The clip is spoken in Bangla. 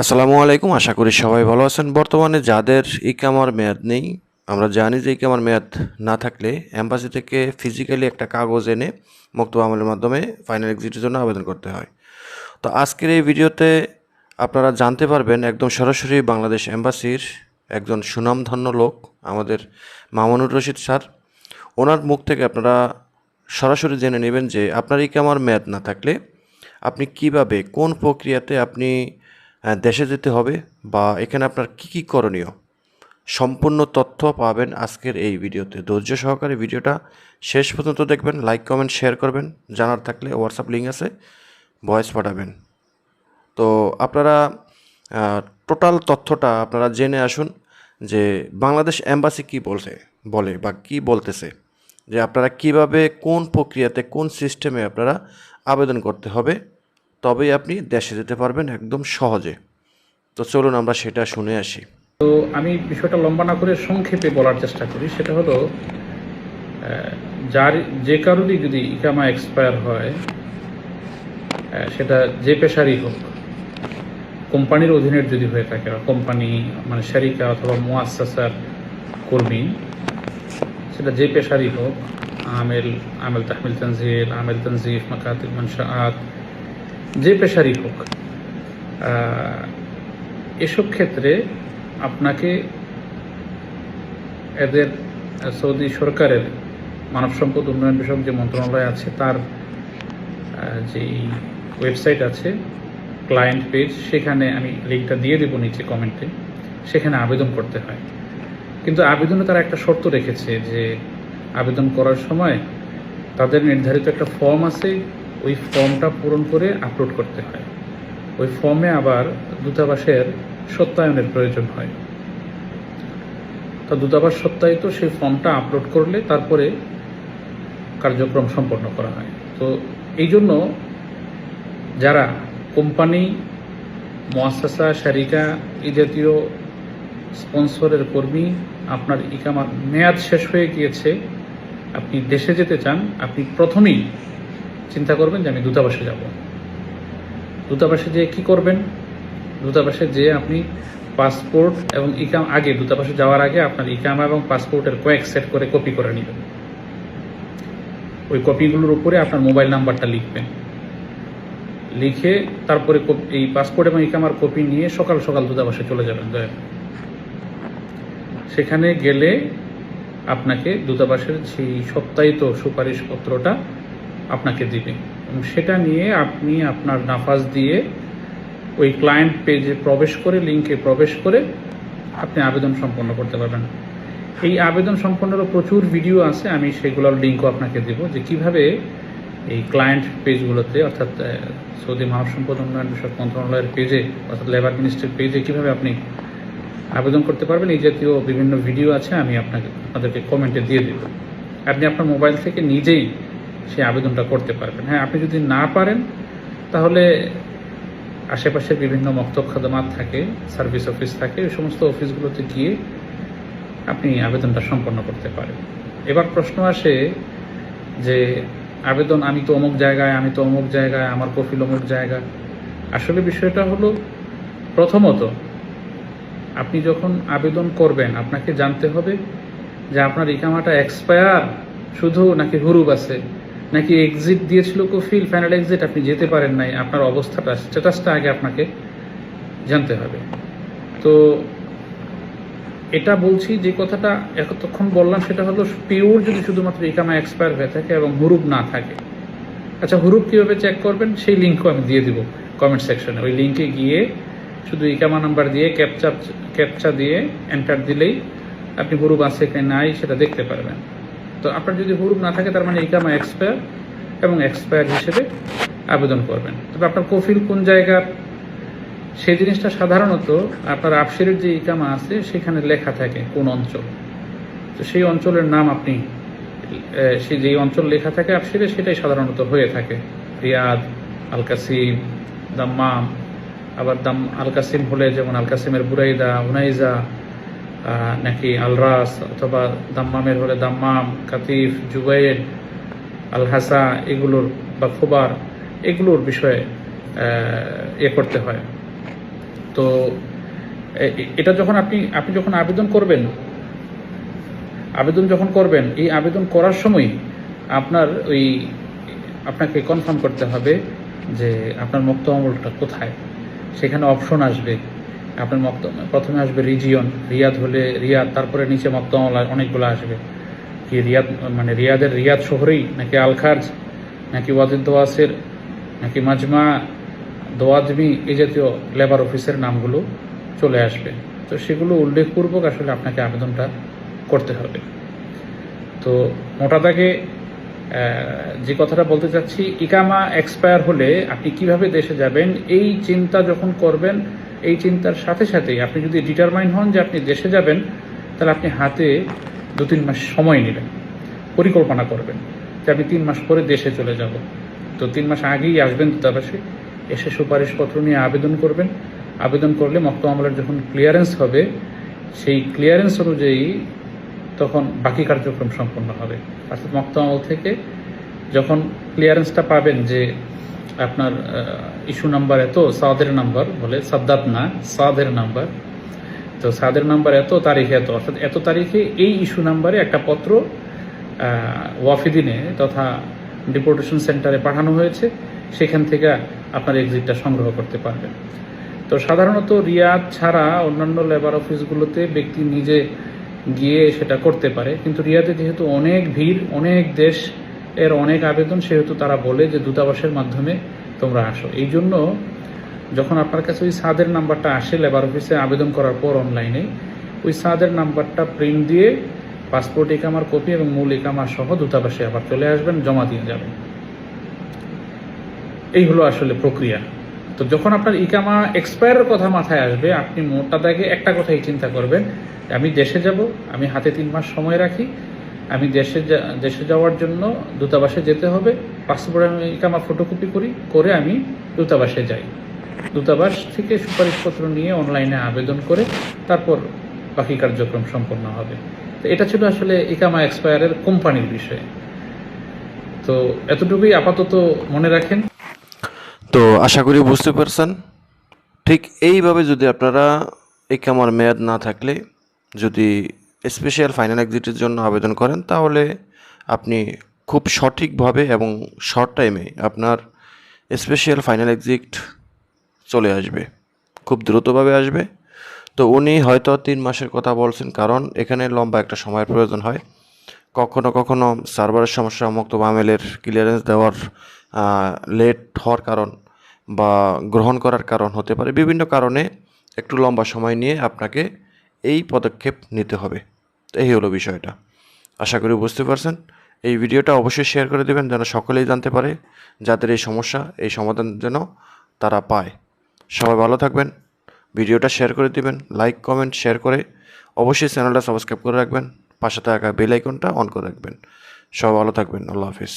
আসসালামু আলাইকুম। আশা করি সবাই ভালো আছেন। বর্তমানে যাদের ইকামার মেয়াদ নেই, আমরা জানি যে ইকামার মেয়াদ না থাকলে এম্বাসি থেকে ফিজিক্যালি একটা কাগজ এনে মক্তব আমলের মাধ্যমে ফাইনাল এক্সিটের জন্য আবেদন করতে হয়। তো আজকের এই ভিডিওতে আপনারা জানতে পারবেন একদম সরাসরি বাংলাদেশ এম্বাসির একজন সুনামধন্য লোক আমাদের মামুনুর রশিদ স্যার, ওনার মুখ থেকে আপনারা সরাসরি জেনে নেবেন যে আপনার ইকামার মেয়াদ না থাকলে আপনি কিভাবে কোন প্রক্রিয়াতে আপনি দেশে যেতে হবে বা এখানে আপনার কী করণীয়, সম্পূর্ণ তথ্য পাবেন আজকের এই ভিডিওতে। ধৈর্য সহকারে ভিডিওটা শেষ পর্যন্ত দেখবেন, লাইক কমেন্ট শেয়ার করবেন, জানার থাকলে হোয়াটসঅ্যাপ লিঙ্ক আছে, ভয়েস পাঠাবেন। তো আপনারা টোটাল তথ্যটা আপনারা জেনে আসুন যে বাংলাদেশ এম্বাসি কী বলে বা কী বলতেছে, যে আপনারা কিভাবে কোন প্রক্রিয়াতে কোন সিস্টেমে আপনারা আবেদন করতে হবে, তবেই আপনি দেশে যেতে পারবেন একদম সহজে। তো চলুন আমরা সেটা শুনে আসি। তো আমি বিষয়টা লম্বা না করে সংক্ষেপে বলার চেষ্টা করি। সেটা হলো, যে কারোরই যদি ইকামা এক্সপায়ার হয়, সেটা যে পেশারই হোক, কোম্পানির অধীনের যদি হয়ে থাকে, কোম্পানি মানে শারিকা অথবা মুআসসাসার কর্মী, সেটা যে পেশারই হোক, আমেল তাহমিল তানজিল, আমেল তানজিফ, মাকাতিব মানশাআত, যে পেশারই হোক, এসব ক্ষেত্রে আপনাকে এদের সৌদি সরকারের মানব সম্পদ উন্নয়ন বিষয়ক যে মন্ত্রণালয় আছে, তার যেই ওয়েবসাইট আছে, ক্লায়েন্ট পেজ, সেখানে আমি লিঙ্কটা দিয়ে দেবো নিচে কমেন্টে, সেখানে আবেদন করতে হয়। কিন্তু আবেদনে তারা একটা শর্ত রেখেছে যে আবেদন করার সময় তাদের নির্ধারিত একটা ফর্ম আছে, ওই ফর্মটা পূরণ করে আপলোড করতে হয়। ওই ফর্মে আবার দূতাবাসের সত্যায়নের প্রয়োজন হয়। তো দূতাবাস সত্যায়িত সেই ফর্মটা আপলোড করলে তারপরে কার্যক্রম সম্পন্ন করা হয়। তো এই জন্য যারা কোম্পানি, মুআসসাসা, শারিকা, এই জাতীয় স্পন্সরের কর্মী, আপনার ইকামার মেয়াদ শেষ হয়ে গিয়েছে, আপনি দেশে যেতে চান, আপনি প্রথমেই চিন্তা করবেন যে আমি দূতাবাসে যাব। দূতাবাসে যেয়ে কী করবেন? দূতাবাসে যেয়ে আপনি পাসপোর্ট এবং দূতাবাসে যাওয়ার আগে আপনার ইকামা এবং পাসপোর্টের কয়েক সেট করে কপি করে নেবেন। ওই কপিগুলোর উপরে আপনার মোবাইল নাম্বারটা লিখবেন। লিখে তারপরে এই পাসপোর্ট এবং ইকামার কপি নিয়ে সকাল সকাল দূতাবাসে চলে যাবেন। সেখানে গেলে আপনাকে দূতাবাসের সেই সত্যায়িত সুপারিশপত্রটা আপনাকে দিবে এবং সেটা নিয়ে আপনি আপনার নাফাজ দিয়ে ওই ক্লায়েন্ট পেজে প্রবেশ করে, লিঙ্কে প্রবেশ করে আপনি আবেদন সম্পন্ন করতে পারবেন। এই আবেদন সম্পন্নেরও প্রচুর ভিডিও আছে, আমি সেগুলোর লিঙ্কও আপনাকে দেব, যে কিভাবে এই ক্লায়েন্ট পেজগুলোতে, অর্থাৎ সৌদি মানব সম্পদ উন্নয়ন বিষয়ক মন্ত্রণালয়ের পেজে, অর্থাৎ লেবার মিনিস্ট্রির পেজে কীভাবে আপনি আবেদন করতে পারবেন, এই জাতীয় বিভিন্ন ভিডিও আছে, আমি আপনাদেরকে কমেন্টে দিয়ে দেব। আপনি আপনার মোবাইল থেকে নিজেই সেই আবেদনটা করতে পারবেন। হ্যাঁ, আপনি যদি না পারেন তাহলে আশেপাশে বিভিন্ন মক্তব খাদমাত থাকে, সার্ভিস অফিস থাকে, ওই সমস্ত অফিসগুলোতে গিয়ে আপনি আবেদনটা সম্পন্ন করতে পারেন। এবার প্রশ্ন আসে যে আবেদন, আমি তো অমুক জায়গায়, আমার কফিল অমুক জায়গায়। আসলে বিষয়টা হলো, প্রথমত আপনি যখন আবেদন করবেন আপনাকে জানতে হবে যে আপনার ইকামাটা এক্সপায়ার শুধু, নাকি হুরুব আছে, নাকি এক্সিট দিয়েছিল কফিল, ফাইনাল এক্সিট, আপনি যেতে পারেন নাই। আপনার অবস্থাটা, স্ট্যাটাসটা আগে আপনাকে জানতে হবে। তো এটা বলছি, যে কথাটা এতক্ষণ বললাম সেটা হলো পিওর যদি শুধুমাত্র ইকামা এক্সপায়ার হয়ে থাকে এবং হুরুব না থাকে। আচ্ছা, হুরুব কীভাবে চেক করবেন সেই লিঙ্কও আমি দিয়ে দিব কমেন্ট সেকশনে। ওই লিঙ্কে গিয়ে শুধু ইকামা নাম্বার দিয়ে ক্যাপচা দিয়ে এন্টার দিলেই আপনি হুরুব আছে কি নাই সেটা দেখতে পারবেন। তো আপনার যদি হুরুব না থাকে, তার মানে ইকামা এক্সপায়ার, এবং এক্সপায়ার হিসেবে আবেদন করবেন। তবে আপনার কফিল কোন জায়গার, সেই জিনিসটা সাধারণত আপনার আফসিরের যে ইকামা আছে সেখানে লেখা থাকে কোন অঞ্চল। তো সেই অঞ্চলের নাম আপনি, যেই অঞ্চল লেখা থাকে আফসিরে, সেটাই সাধারণত হয়ে থাকে। রিয়াদ, আল কাসিম, দাম্মাম। আবার আল কাসিম হলে যেমন আল কাসিমের বুরাইদা, উনাইজা, নাকি আলরাস, অথবা দাম্মামের হলে দাম্মাম, কাতিফ, জুবাইর, আল হাসা, এগুলোর বা খোবার, এগুলোর বিষয়ে করতে হয়। তো এটা যখন আপনি যখন আবেদন করবেন, এই আবেদন করার সময় আপনাকে কনফার্ম করতে হবে যে আপনার মুক্ত আমলটা কোথায়। সেখানে অপশন আসবে, আপনার প্রথমে আসবে রিজিয়ন, রিয়াদ হলে রিয়াদ, তারপরে নিচে মুক্ত আমল অনেকগুলো আসবে। কি রিয়াদ মানে রিয়াদের রিয়াদ শহরেই, নাকি আলখার্জ, নাকি ওয়াজিদ দোয়াসের, নাকি মাজমা দোয়াদমি, এই জাতীয় লেবার অফিসের নামগুলো চলে আসবে। তো সেগুলো উল্লেখপূর্বক আসলে আপনাকে আবেদনটা করতে হবে। তো মোটা দাগে যে কথাটা বলতে চাচ্ছি, ইকামা এক্সপায়ার হলে আপনি কিভাবে দেশে যাবেন এই চিন্তা যখন করবেন, এই চিন্তার সাথে সাথেই আপনি যদি ডিটারমাইন হন যে আপনি দেশে যাবেন, তাহলে আপনি হাতে 2-3 মাস সময় নেবেন, পরিকল্পনা করবেন যে আমি 3 মাস পরে দেশে চলে যাব। তো 3 মাস আগেই আসবেন দূতাবাসে, এসে সুপারিশপত্র নিয়ে আবেদন করবেন। আবেদন করলে মুক্ত আমলের যখন ক্লিয়ারেন্স হবে, সেই ক্লিয়ারেন্স অনুযায়ী তখন বাকি কার্যক্রম সম্পন্ন হবে। অর্থাৎ মুক্ত আমল থেকে যখন ক্লিয়ারেন্সটা পাবেন যে আপনার ইস্যু নাম্বার এত, সাদের নাম্বার বলে, সাদ্দাত না, সাদের নাম্বার, তো সাদের নাম্বার এত, তারিখে এত, অর্থাৎ এত তারিখে এই ইস্যু নাম্বারে একটা পত্র ওয়াফিদিনে তথা ডিপোর্টেশন সেন্টারে পাঠানো হয়েছে, সেখান থেকে আপনার এক্সিটটা সংগ্রহ করতে পারবেন। তো সাধারণত রিয়াদ ছাড়া অন্যান্য লেবার অফিসগুলোতে ব্যক্তি নিজে গিয়ে সেটা করতে পারে, কিন্তু রিয়াদে যেহেতু অনেক ভিড়, অনেক দেশ এর অনেক আবেদন, সেহেতু তারা বলে যে দূতাবাসের মাধ্যমে তোমরা আসো। এই জন্য যখন আপনার কাছে ওই সাদের নাম্বারটা আসে লেবার অফিসে আবেদন করার পর অনলাইনে, ওই সাদের নাম্বারটা প্রিন্ট দিয়ে পাসপোর্ট ইকামার কপি এবং মূল ইকামা সহ দূতাবাসে আবার চলে আসবেন, জমা দিয়ে যাবেন। এই হলো আসলে প্রক্রিয়া। তো যখন আপনার ইকামা এক্সপায়ারের কথা মাথায় আসবে, আপনি মোটা দাগে একটা কথাই চিন্তা করবেন, আমি দেশে যাব, আমি হাতে 3 মাস সময় রাখি, আমি দেশে যাওয়ার জন্য দূতাবাসে যেতে হবে, পাসপোর্ট আমি ইকামা ফটোকপি করে আমি দূতাবাসে যাই, দূতাবাস থেকে সুপারিশপত্র নিয়ে অনলাইনে আবেদন করে তারপর বাকি কার্যক্রম সম্পন্ন হবে। তো এটা ছিল আসলে ইকামা এক্সপায়ারের কোম্পানির বিষয়ে। তো এতটুকুই আপাতত মনে রাখেন। তো আশা করি বুঝতে পারছেন। ঠিক এইভাবে যদি আপনারা ইকামার মেয়াদ না থাকলে যদি স্পেশাল ফাইনাল এক্সিটের জন্য আবেদন করেন, তাহলে আপনি খুব সঠিকভাবে এবং শর্ট টাইমে আপনার স্পেশাল ফাইনাল এক্সিট চলে আসবে, খুব দ্রুতভাবে আসবে। তো উনি হয়তো 3 মাসের কথা বলছেন, কারণ এখানে লম্বা একটা সময়ের প্রয়োজন হয়। কখনো কখনো সার্ভারের সমস্যা, মুক্তবা আমেলের ক্লিয়ারেন্স দেওয়ার লেট হওয়ার কারণ বা গ্রহণ করার কারণ হতে পারে, বিভিন্ন কারণে একটু লম্বা সময় নিয়ে আপনাকে এই পদক্ষেপ নিতে হবে। এই হলো বিষয়টা। আশা করি বুঝতে পারছেন। এই ভিডিওটা অবশ্যই শেয়ার করে দেবেন যেন সকলেই জানতে পারে, যাদের এই সমস্যা, এই সমাধান যেন তারা পায়। সবাই ভালো থাকবেন। ভিডিওটা শেয়ার করে দিবেন, লাইক কমেন্ট শেয়ার করে অবশ্যই চ্যানেলটা সাবস্ক্রাইব করে রাখবেন, পাশে থাকা বেল আইকনটা অন করে রাখবেন। সবাই ভালো থাকবেন। আল্লাহ হাফিজ।